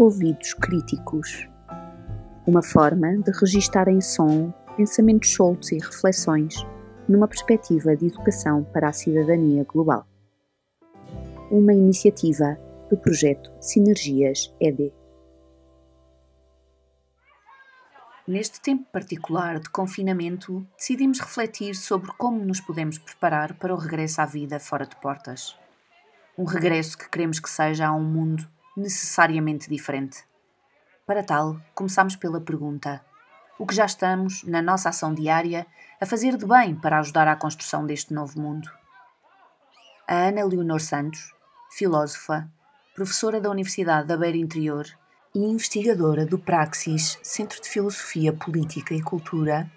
ouvidos críticos. Uma forma de registar em som pensamentos soltos e reflexões numa perspectiva de educação para a cidadania global. Uma iniciativa do projeto Sinergias ED. Neste tempo particular de confinamento, decidimos refletir sobre como nos podemos preparar para o regresso à vida fora de portas. Um regresso que queremos que seja a um mundo necessariamente diferente. Para tal, começamos pela pergunta: o que já estamos, na nossa ação diária, a fazer de bem para ajudar à construção deste novo mundo? A Ana Leonor Santos, filósofa, professora da Universidade da Beira Interior e investigadora do Praxis, Centro de Filosofia, Política e Cultura,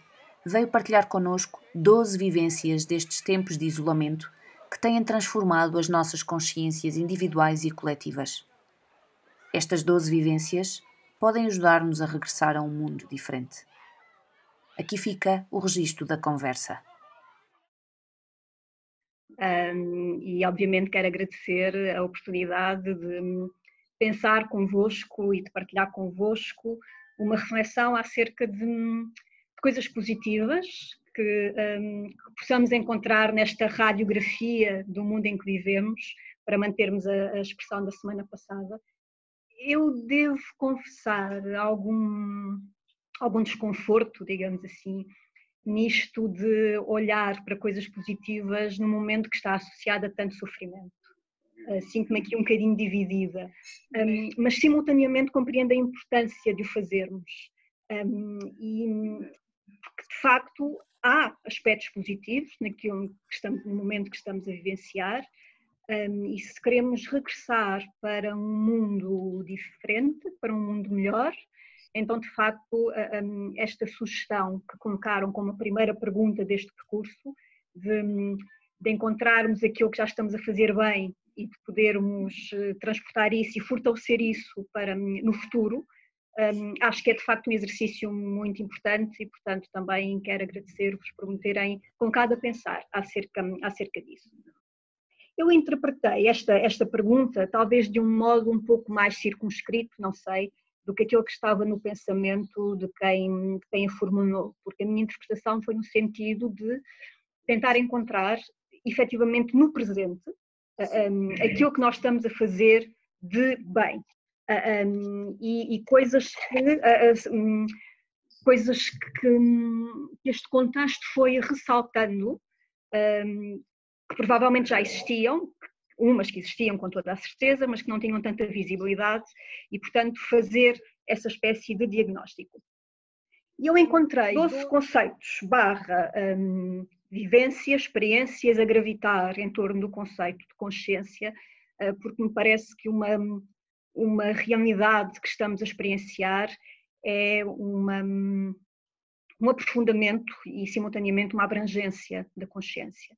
veio partilhar connosco 12 vivências destes tempos de isolamento que têm transformado as nossas consciências individuais e coletivas. Estas 12 vivências podem ajudar-nos a regressar a um mundo diferente. Aqui fica o registro da conversa. E obviamente quero agradecer a oportunidade de pensar convosco e de partilhar convosco uma reflexão acerca de coisas positivas que possamos encontrar nesta radiografia do mundo em que vivemos, para mantermos a expressão da semana passada. Eu devo confessar algum desconforto, digamos assim, nisto de olhar para coisas positivas num momento que está associado a tanto sofrimento. Sinto-me aqui um bocadinho dividida, mas simultaneamente compreendo a importância de o fazermos. E porque de facto há aspectos positivos no momento que estamos a vivenciar, e se queremos regressar para um mundo diferente, para um mundo melhor, então de facto esta sugestão que colocaram como a primeira pergunta deste percurso, de encontrarmos aquilo que já estamos a fazer bem e de podermos transportar isso e fortalecer isso para no futuro, acho que é de facto um exercício muito importante e, portanto, também quero agradecer-vos por me terem colocado a pensar acerca disso. Eu interpretei esta pergunta talvez de um modo um pouco mais circunscrito, não sei, do que aquilo que estava no pensamento de quem a formulou, porque a minha interpretação foi no sentido de tentar encontrar, efetivamente no presente, aquilo que nós estamos a fazer de bem. E coisas que este contexto foi ressaltando, que provavelmente já existiam, umas que existiam com toda a certeza, mas que não tinham tanta visibilidade e, portanto, fazer essa espécie de diagnóstico. E eu encontrei 12 conceitos / vivências, experiências a gravitar em torno do conceito de consciência, porque me parece que uma realidade que estamos a experienciar é um aprofundamento e, simultaneamente, uma abrangência da consciência.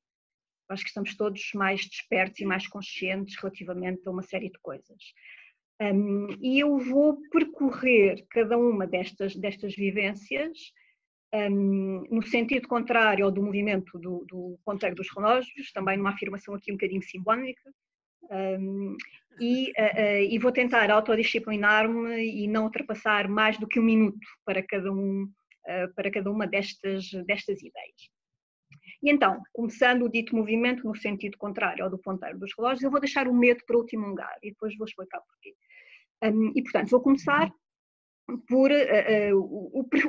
Acho que estamos todos mais despertos e mais conscientes relativamente a uma série de coisas. E eu vou percorrer cada uma destas vivências no sentido contrário ao do movimento do ponteiro dos relógios, também numa afirmação aqui um bocadinho simbólica, e vou tentar autodisciplinar-me e não ultrapassar mais do que 1 minuto para cada uma destas ideias. E então, começando o dito movimento no sentido contrário ao do ponteiro dos relógios, eu vou deixar o medo para o último lugar e depois vou explicar porquê. E, portanto, vou começar por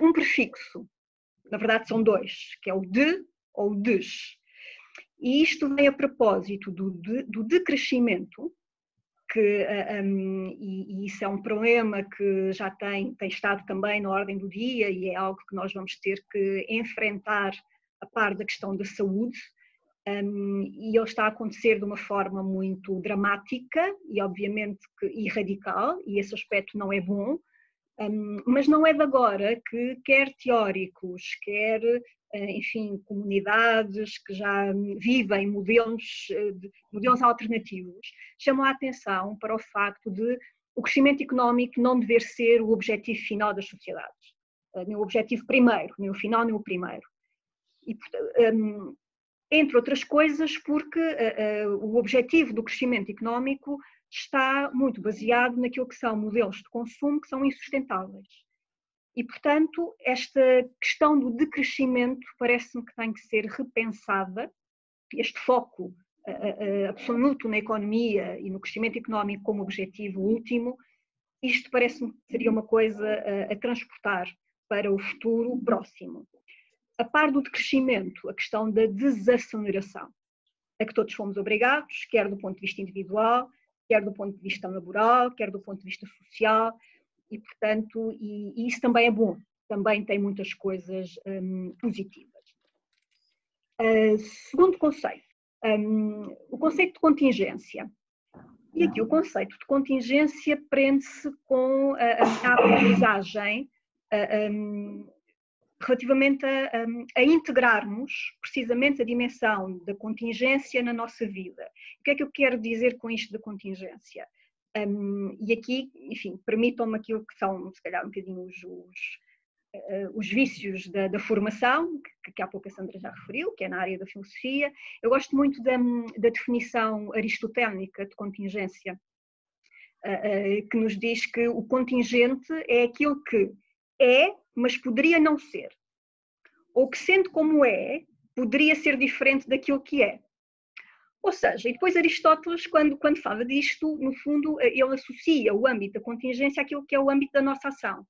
um prefixo. Na verdade, são 2, que é o de ou o des. E isto vem a propósito do decrescimento, e isso é um problema que já tem estado também na ordem do dia e é algo que nós vamos ter que enfrentar a par da questão da saúde, e ele está a acontecer de uma forma muito dramática e obviamente e radical, e esse aspecto não é bom, mas não é de agora que quer teóricos, quer, enfim, comunidades que já vivem modelos alternativos, chamam a atenção para o facto de o crescimento económico não dever ser o objetivo final das sociedades, nem o objetivo primeiro, nem o final, nem o primeiro. E, entre outras coisas, porque o objetivo do crescimento económico está muito baseado naquilo que são modelos de consumo que são insustentáveis. E, portanto, esta questão do decrescimento parece-me que tem que ser repensada. Este foco absoluto na economia e no crescimento económico como objetivo último, isto parece-me que seria uma coisa a transportar para o futuro próximo. A par do decrescimento, a questão da desaceleração, a que todos fomos obrigados, quer do ponto de vista individual, quer do ponto de vista laboral, quer do ponto de vista social, e, portanto, e isso também é bom, também tem muitas coisas positivas. Segundo conceito, o conceito de contingência. E aqui o conceito de contingência prende-se com a aprendizagem relativamente a integrarmos precisamente a dimensão da contingência na nossa vida. O que é que eu quero dizer com isto da contingência? E aqui, enfim, permitam-me aquilo que são, se calhar, um bocadinho os vícios da formação, que há pouco a Sandra já referiu, que é na área da filosofia. Eu gosto muito da definição aristotélica de contingência, que nos diz que o contingente é aquilo que é, mas poderia não ser. Ou que, sendo como é, poderia ser diferente daquilo que é. Ou seja, e depois Aristóteles, quando fala disto, no fundo, ele associa o âmbito da contingência àquilo que é o âmbito da nossa ação.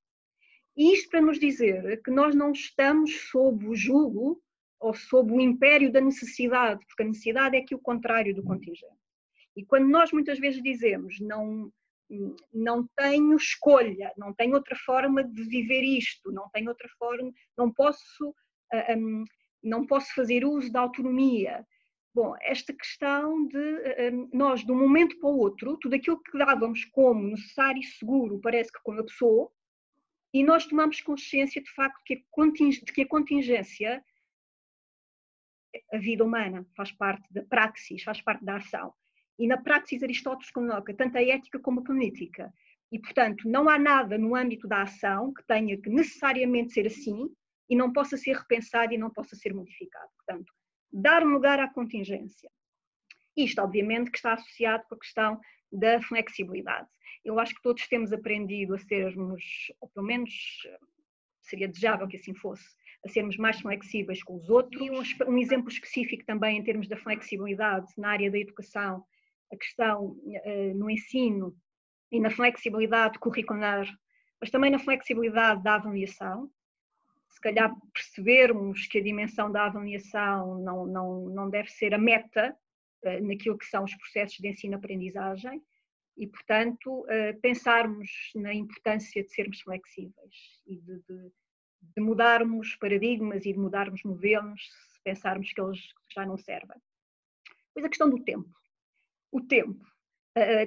E isto para nos dizer que nós não estamos sob o jugo ou sob o império da necessidade, porque a necessidade é aqui o contrário do contingente. E quando nós muitas vezes dizemos não tenho escolha, não tenho outra forma de viver isto, não tenho outra forma, não posso fazer uso da autonomia. Bom, esta questão de nós, de um momento para o outro, tudo aquilo que dávamos como necessário e seguro parece que colapsou, e nós tomamos consciência de facto que a contingência, a vida humana, faz parte da praxis, faz parte da ação. E na praxis Aristóteles coloca tanto a ética como a política. E, portanto, não há nada no âmbito da ação que tenha que necessariamente ser assim e não possa ser repensado e não possa ser modificado. Portanto, dar lugar à contingência. Isto, obviamente, que está associado com a questão da flexibilidade. Eu acho que todos temos aprendido a sermos, ou pelo menos seria desejável que assim fosse, a sermos mais flexíveis com os outros. E um exemplo específico também em termos da flexibilidade na área da educação, a questão no ensino e na flexibilidade curricular, mas também na flexibilidade da avaliação. Se calhar percebermos que a dimensão da avaliação não deve ser a meta naquilo que são os processos de ensino-aprendizagem e, portanto, pensarmos na importância de sermos flexíveis e de mudarmos paradigmas e de mudarmos modelos se pensarmos que eles já não servem. Depois a questão do tempo. O tempo.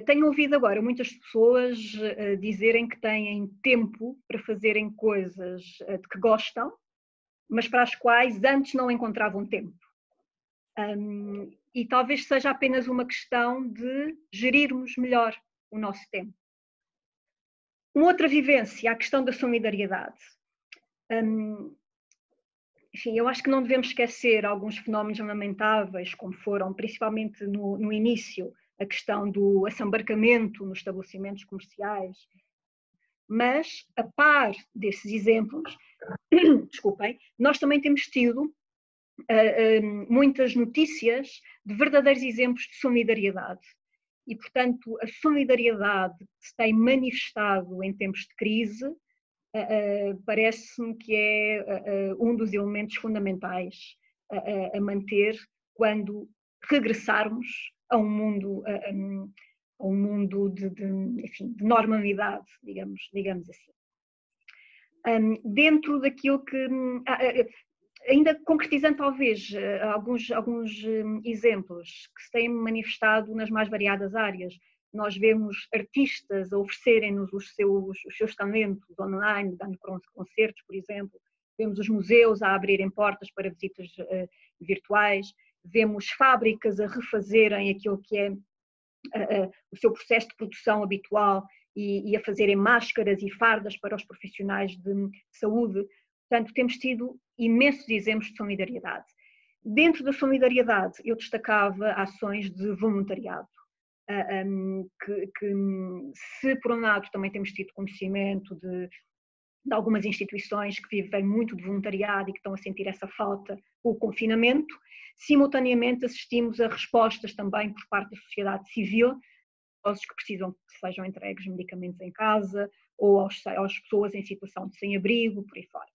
Tenho ouvido agora muitas pessoas dizerem que têm tempo para fazerem coisas de que gostam, mas para as quais antes não encontravam tempo. E talvez seja apenas uma questão de gerirmos melhor o nosso tempo. Uma outra vivência, a questão da solidariedade. Enfim, eu acho que não devemos esquecer alguns fenómenos lamentáveis, como foram, principalmente no início, a questão do assambarcamento nos estabelecimentos comerciais. Mas, a par desses exemplos, desculpem, nós também temos tido muitas notícias de verdadeiros exemplos de solidariedade. E, portanto, a solidariedade que se tem manifestado em tempos de crise parece-me que é um dos elementos fundamentais a manter quando regressarmos a um mundo enfim, de normalidade, digamos assim. Dentro daquilo que... ainda concretizando talvez alguns exemplos que se têm manifestado nas mais variadas áreas. Nós vemos artistas a oferecerem-nos os seus talentos online, dando concertos, por exemplo. Vemos os museus a abrirem portas para visitas virtuais. Vemos fábricas a refazerem aquilo que é o seu processo de produção habitual e a fazerem máscaras e fardas para os profissionais de saúde. Portanto, temos tido imensos exemplos de solidariedade. Dentro da solidariedade, eu destacava ações de voluntariado. que se por um lado também temos tido conhecimento de algumas instituições que vivem muito de voluntariado e que estão a sentir essa falta, o confinamento, simultaneamente assistimos a respostas também por parte da sociedade civil, aos que precisam que sejam entregues medicamentos em casa, ou às pessoas em situação de sem-abrigo, por aí fora.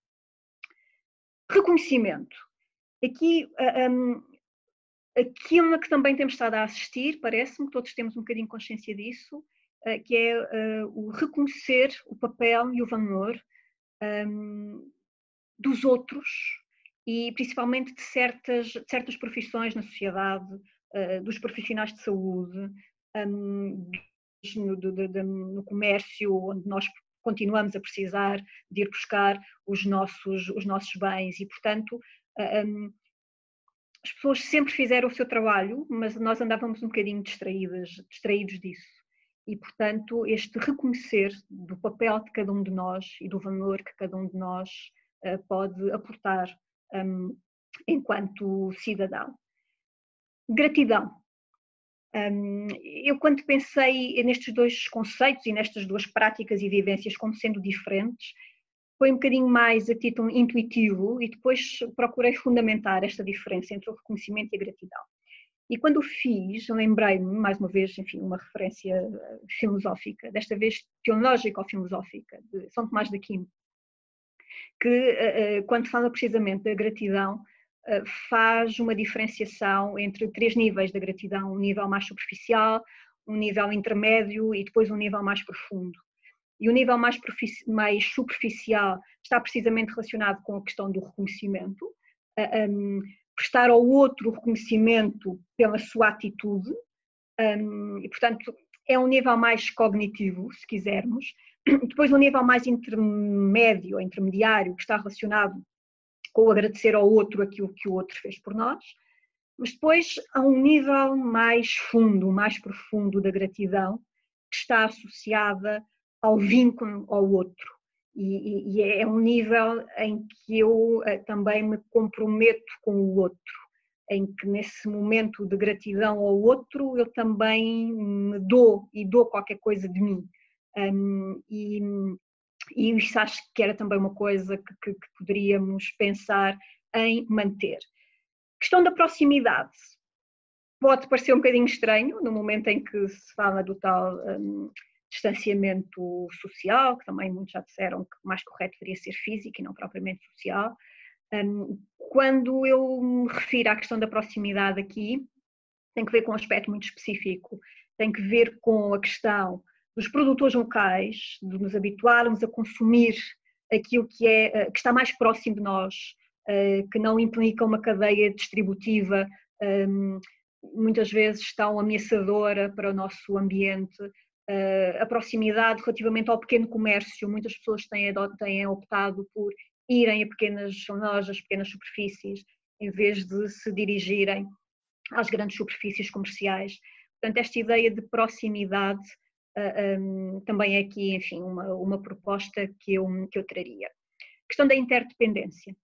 Reconhecimento. Aqui, aquilo que também temos estado a assistir, parece-me que todos temos um bocadinho consciência disso, que é o reconhecer o papel e o valor dos outros e principalmente de certas profissões na sociedade, dos profissionais de saúde, no comércio, onde nós continuamos a precisar de ir buscar os nossos bens e, portanto, as pessoas sempre fizeram o seu trabalho, mas nós andávamos um bocadinho distraídos disso. E, portanto, este reconhecer do papel de cada um de nós e do valor que cada um de nós pode aportar enquanto cidadão. Gratidão. Eu, quando pensei nestes dois conceitos e nestas duas práticas e vivências como sendo diferentes, foi um bocadinho mais a título intuitivo e depois procurei fundamentar esta diferença entre o reconhecimento e a gratidão. E quando o fiz, lembrei-me, mais uma vez, enfim, uma referência filosófica, desta vez teológica ou filosófica, de São Tomás de Aquino, que quando fala precisamente da gratidão, faz uma diferenciação entre 3 níveis da gratidão, um nível mais superficial, um nível intermédio e depois um nível mais profundo. E o nível mais superficial está precisamente relacionado com a questão do reconhecimento, prestar ao outro o reconhecimento pela sua atitude, e portanto é um nível mais cognitivo, se quisermos. Depois um nível mais intermédio, intermediário, que está relacionado com o agradecer ao outro aquilo que o outro fez por nós, mas depois há um nível mais fundo, mais profundo da gratidão, que está associada ao vínculo ao outro. E é um nível em que eu também me comprometo com o outro, em que nesse momento de gratidão ao outro eu também me dou e dou qualquer coisa de mim. E isso acho que era também uma coisa que poderíamos pensar em manter. Questão da proximidade. Pode parecer um bocadinho estranho no momento em que se fala do tal distanciamento social, que também muitos já disseram que o mais correto deveria ser físico e não propriamente social. Quando eu me refiro à questão da proximidade aqui, tem que ver com um aspecto muito específico, tem que ver com a questão dos produtores locais, de nos habituarmos a consumir aquilo que está mais próximo de nós, que não implica uma cadeia distributiva, muitas vezes tão ameaçadora para o nosso ambiente. A proximidade relativamente ao pequeno comércio, muitas pessoas têm optado por irem a pequenas lojas, pequenas superfícies, em vez de se dirigirem às grandes superfícies comerciais. Portanto, esta ideia de proximidade também é aqui, enfim, uma proposta que eu traria. Questão da interdependência.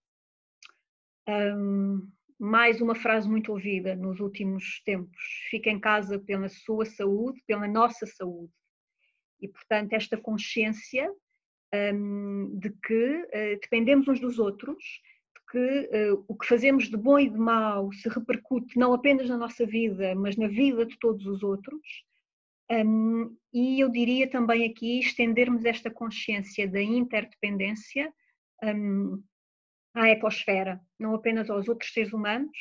Mais uma frase muito ouvida nos últimos tempos: fica em casa pela sua saúde, pela nossa saúde. E, portanto, esta consciência de que dependemos uns dos outros, de que o que fazemos de bom e de mau se repercute não apenas na nossa vida, mas na vida de todos os outros. E eu diria também aqui estendermos esta consciência da interdependência à ecosfera, não apenas aos outros seres humanos,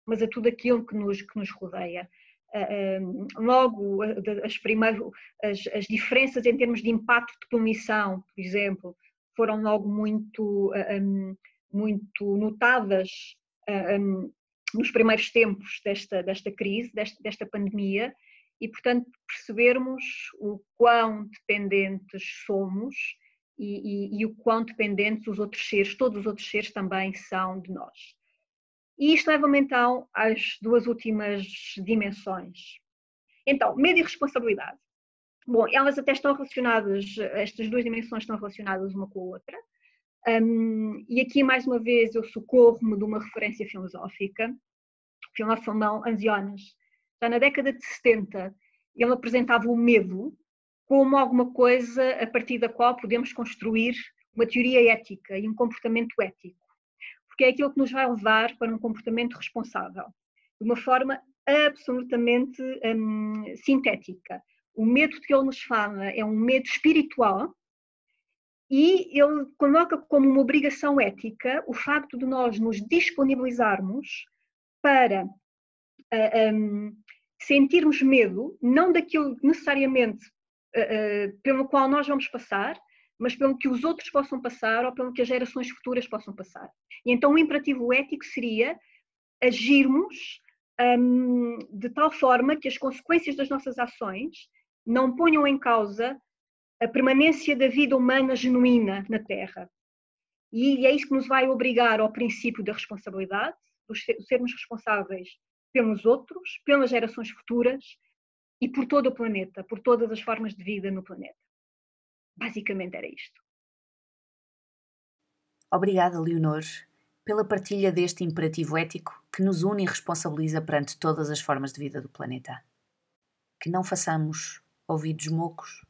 mas a tudo aquilo que nos rodeia. Logo, as diferenças em termos de impacto de poluição, por exemplo, foram logo muito notadas nos primeiros tempos desta crise, desta pandemia, e, portanto, percebermos o quão dependentes somos e o quão dependentes os outros seres, todos os outros seres também são de nós. E isto leva-me então às 2 últimas dimensões. Então, medo e responsabilidade. Bom, elas até estão relacionadas, estas 2 dimensões estão relacionadas uma com a outra. E aqui, mais uma vez, eu socorro-me de uma referência filosófica, filósofo alemão Hans Jonas. Já na década de 70, ele apresentava o medo como alguma coisa a partir da qual podemos construir uma teoria ética e um comportamento ético, porque é aquilo que nos vai levar para um comportamento responsável, de uma forma absolutamente sintética. O medo que ele nos fala é um medo espiritual e ele coloca como uma obrigação ética o facto de nós nos disponibilizarmos para sentirmos medo, não daquilo necessariamente pelo qual nós vamos passar, mas pelo que os outros possam passar ou pelo que as gerações futuras possam passar. E então o imperativo ético seria agirmos de tal forma que as consequências das nossas ações não ponham em causa a permanência da vida humana genuína na Terra. E é isso que nos vai obrigar ao princípio da responsabilidade, de sermos responsáveis pelos outros, pelas gerações futuras e por todo o planeta, por todas as formas de vida no planeta. Basicamente era isto. Obrigada, Leonor, pela partilha deste imperativo ético que nos une e responsabiliza perante todas as formas de vida do planeta. Que não façamos ouvidos moucos,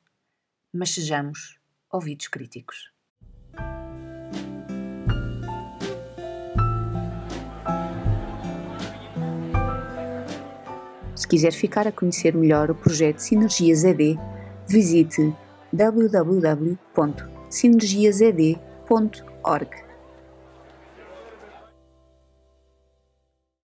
mas sejamos ouvidos críticos. Se quiser ficar a conhecer melhor o projeto Sinergias ED, visite www.sinergiased.org.